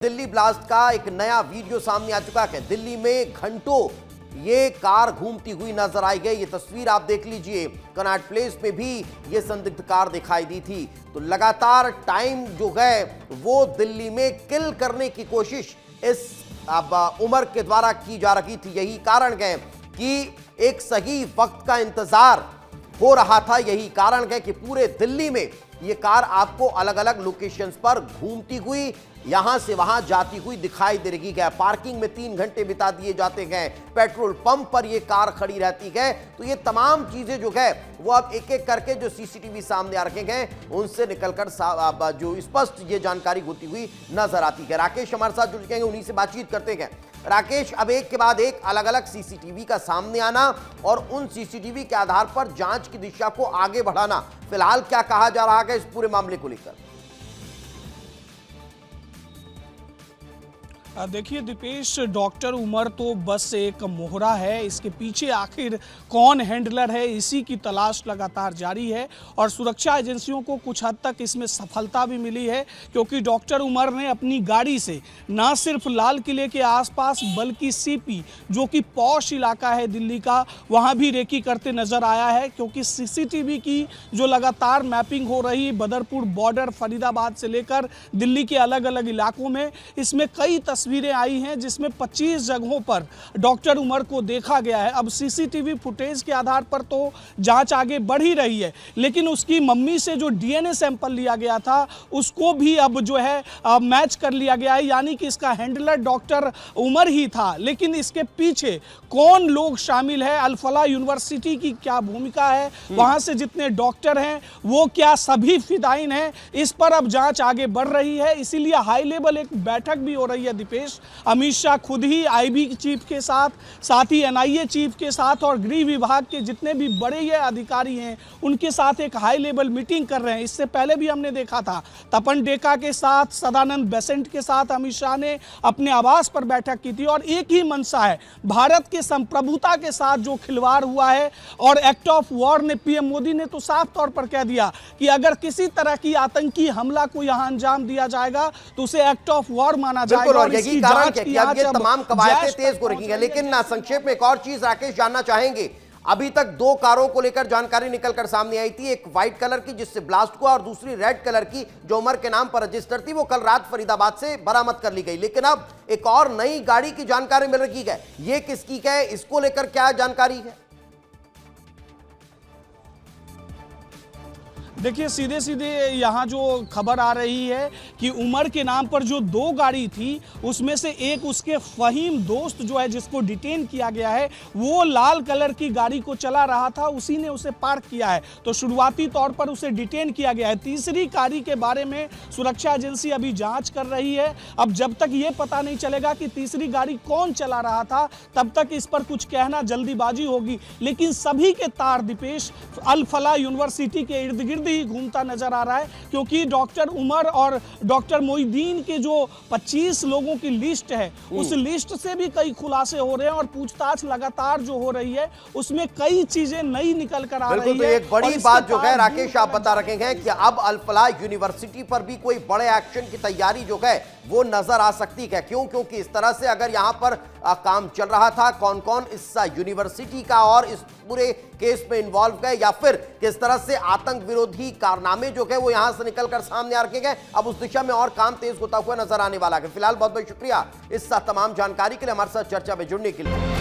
Delhi blast का एक नया वीडियो सामने आ चुका है। दिल्ली में घंटों ये कार घूमती हुई नजर आई गई। ये तस्वीर आप देख लीजिए, कनॉट प्लेस में भी ये संदिग्ध कार दिखाई दी थी। तो लगातार टाइम जो है वो दिल्ली में किल करने की कोशिश इस उमर के द्वारा की जा रही थी। यही कारण है कि एक सही वक्त का इंतजार हो रहा था। यही कारण है कि पूरे दिल्ली में ये कार आपको अलग अलग लोकेशंस पर घूमती हुई यहां से वहां जाती हुई दिखाई दे रही है। पार्किंग में 3 घंटे बिता दिए जाते हैं, पेट्रोल पंप पर ये कार खड़ी रहती है। तो ये तमाम चीजें जो है वो अब एक एक करके जो सीसीटीवी सामने आ रखे हैं उनसे निकलकर जो स्पष्ट ये जानकारी होती हुई नजर आती है। राकेश हमारे साथ जुड़ जाएंगे, उन्हीं से बातचीत करते हैं। राकेश, अब एक के बाद एक अलग अलग सीसीटीवी का सामने आना और उन सीसीटीवी के आधार पर जांच की दिशा को आगे बढ़ाना, फिलहाल क्या कहा जा रहा है इस पूरे मामले को लेकर? देखिए दीपेश, डॉक्टर उमर तो बस एक मोहरा है। इसके पीछे आखिर कौन हैंडलर है, इसी की तलाश लगातार जारी है और सुरक्षा एजेंसियों को कुछ हद तक इसमें सफलता भी मिली है, क्योंकि डॉक्टर उमर ने अपनी गाड़ी से ना सिर्फ लाल किले के आसपास बल्कि सीपी, जो कि पॉश इलाका है दिल्ली का, वहां भी रेकी करते नजर आया है। क्योंकि सीसीटीवी की जो लगातार मैपिंग हो रही बदरपुर बॉर्डर, फरीदाबाद से लेकर दिल्ली के अलग अलग इलाकों में, इसमें कई तस्वीरें आई हैं जिसमें 25 जगहों पर डॉक्टर उमर को देखा गया है। अब सीसीटीवी फुटेज के आधार पर तो जांच आगे बढ़ ही रही है, लेकिन उसकी मम्मी से जो डीएनए सैंपल लिया गया था उसको भी अब जो है मैच कर लिया गया है, यानी कि इसका हैंडलर डॉक्टर उमर ही था। लेकिन इसके पीछे कौन लोग शामिल है, अल-फलाह यूनिवर्सिटी की क्या भूमिका है, वहां से जितने डॉक्टर हैं वो क्या सभी फिदाइन हैं, इस पर अब जांच आगे बढ़ रही है। इसीलिए हाई लेवल एक बैठक भी हो रही है दीपेश। अमित शाह खुद ही आईबी चीफ के साथ ही एनआईए चीफ के साथ और गृह विभाग के जितने भी बड़े ये अधिकारी हैं उनके साथ एक हाई लेवल मीटिंग कर रहे हैं। इससे पहले भी हमने देखा था तपन डेका के साथ, सदानंद बेसेंट के साथ अमित शाह ने अपने आवास पर बैठक की थी और एक ही मंशा है, भारत के संप्रभुता के साथ जो खिलवाड़ हुआ है और एक्ट ऑफ वॉर ने, पीएम मोदी ने तो साफ तौर पर कह दिया कि अगर किसी तरह की आतंकी हमला को यहां अंजाम दिया जाएगा तो उसे एक्ट ऑफ वॉर माना जाएगा। और यही कारण है कि अब ये तमाम कवायदें तेज हो रही हैं। लेकिन संक्षेप में एक और चीज राकेश जानना चाहेंगे, अभी तक 2 कारों को लेकर जानकारी निकलकर सामने आई थी, एक व्हाइट कलर की जिससे ब्लास्ट हुआ और दूसरी रेड कलर की जो उमर के नाम पर रजिस्टर थी, वो कल रात फरीदाबाद से बरामद कर ली गई। लेकिन अब एक और नई गाड़ी की जानकारी मिल रही है, ये किसकी है, इसको लेकर क्या जानकारी है? देखिए सीधे सीधे यहाँ जो खबर आ रही है कि उमर के नाम पर जो 2 गाड़ी थी उसमें से एक उसके फहीम दोस्त जो है जिसको डिटेन किया गया है, वो लाल कलर की गाड़ी को चला रहा था, उसी ने उसे पार्क किया है। तो शुरुआती तौर पर उसे डिटेन किया गया है। तीसरी गाड़ी के बारे में सुरक्षा एजेंसी अभी जांच कर रही है। अब जब तक ये पता नहीं चलेगा कि तीसरी गाड़ी कौन चला रहा था तब तक इस पर कुछ कहना जल्दीबाजी होगी। लेकिन सभी के तार दीपेश अल-फलाह यूनिवर्सिटी के इर्द गिर्द ही घूमता नजर आ रहा है, क्योंकि डॉक्टर उमर और डॉक्टर मोइदीन के जो 25 लोगों की लिस्ट है उस लिस्ट से भी कई खुलासे हो रहे हैं और पूछताछ लगातार जो हो रही है उसमें कई चीजें नई निकल कर आ रही है। तो एक बड़ी बात जो है राकेश आप बता रहे हैं कि अब अल-फलाह यूनिवर्सिटी पर भी कोई बड़े एक्शन की तैयारी जो है वो नजर आ सकती है। क्यों? क्योंकि इस तरह से अगर यहां पर काम चल रहा था, कौन कौन इस यूनिवर्सिटी का और इस पूरे केस में इन्वॉल्व है या फिर किस तरह से आतंक विरोधी कारनामे जो है वो यहां से निकलकर सामने आ रखे गए, अब उस दिशा में और काम तेज होता हुआ नजर आने वाला है। फिलहाल बहुत बहुत शुक्रिया इस तमाम जानकारी के लिए, हमारे साथ चर्चा में जुड़ने के लिए।